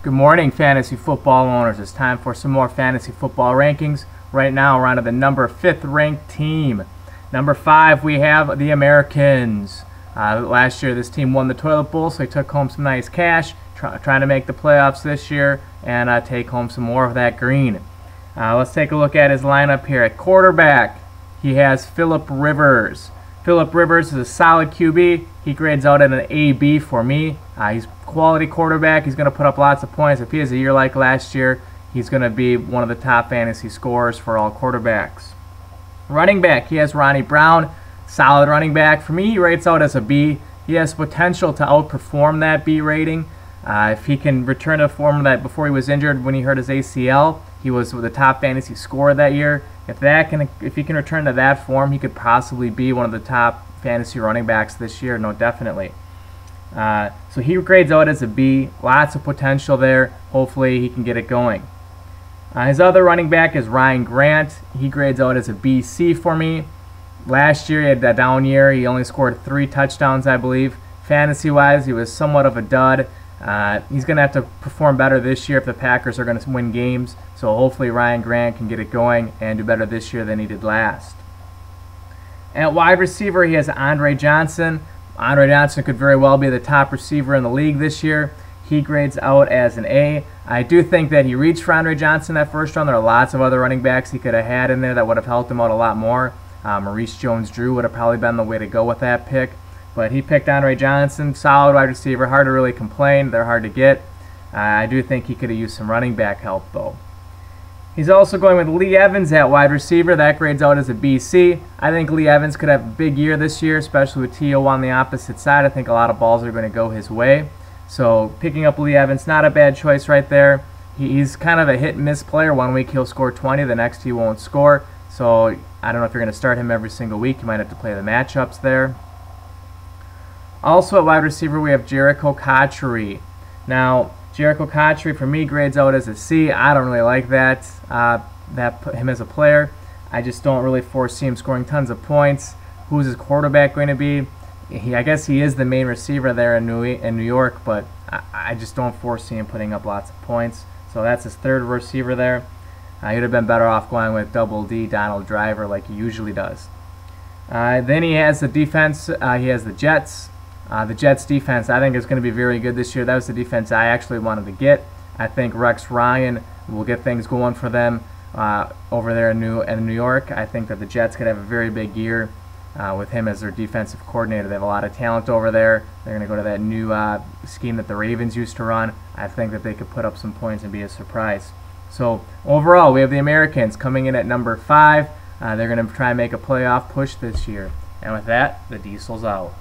Good morning, fantasy football owners. It's time for some more fantasy football rankings. Right now, we're on to the number 5th ranked team. Number 5, we have the Americans. Last year, this team won the Toilet Bowl, so they took home some nice cash, trying to make the playoffs this year and take home some more of that green. Let's take a look at his lineup here. At quarterback, he has Phillip Rivers. Phillip Rivers is a solid QB. He grades out at an AB for me. He's a quality quarterback. He's going to put up lots of points. If he has a year like last year, he's going to be one of the top fantasy scorers for all quarterbacks. Running back, he has Ronnie Brown. Solid running back. For me, he rates out as a B. He has potential to outperform that B rating. If he can return to the form that before he was injured when he hurt his ACL, he was the top fantasy scorer that year. If he can return to that form, he could possibly be one of the top fantasy running backs this year. No, definitely. So he grades out as a B. Lots of potential there. Hopefully he can get it going. His other running back is Ryan Grant. He grades out as a BC for me. Last year he had that down year. He only scored 3 touchdowns, I believe. Fantasy-wise, he was somewhat of a dud. He's going to have to perform better this year if the Packers are going to win games. So hopefully Ryan Grant can get it going and do better this year than he did last. At wide receiver, he has Andre Johnson. Andre Johnson could very well be the top receiver in the league this year. He grades out as an A. I do think that he reached for Andre Johnson that first round. There are lots of other running backs he could have had in there that would have helped him out a lot more. Maurice Jones-Drew would have probably been the way to go with that pick. But he picked Andre Johnson, solid wide receiver, hard to really complain. They're hard to get. I do think he could have used some running back help, though. He's also going with Lee Evans at wide receiver. That grades out as a BC. I think Lee Evans could have a big year this year, especially with T.O. on the opposite side. I think a lot of balls are going to go his way. So picking up Lee Evans, not a bad choice right there. He's kind of a hit-and-miss player. One week he'll score 20, the next he won't score. So I don't know if you're going to start him every single week. You might have to play the matchups there. Also at wide receiver, we have Jericho Cotchery. Now, Jericho Cotchery, for me, grades out as a C. I don't really like that, him as a player. I just don't really foresee him scoring tons of points. Who's his quarterback going to be? I guess he is the main receiver there in New York, but I just don't foresee him putting up lots of points. So that's his third receiver there. He would have been better off going with Double D, Donald Driver, like he usually does. Then he has the defense. He has the Jets. The Jets defense, I think, is going to be very good this year. That was the defense I actually wanted to get. I think Rex Ryan will get things going for them over there in New York. I think that the Jets could have a very big year with him as their defensive coordinator. They have a lot of talent over there. They're going to go to that new scheme that the Ravens used to run. I think that they could put up some points and be a surprise. So overall, we have the Americans coming in at number 5. They're going to try and make a playoff push this year. And with that, the Diesel's out.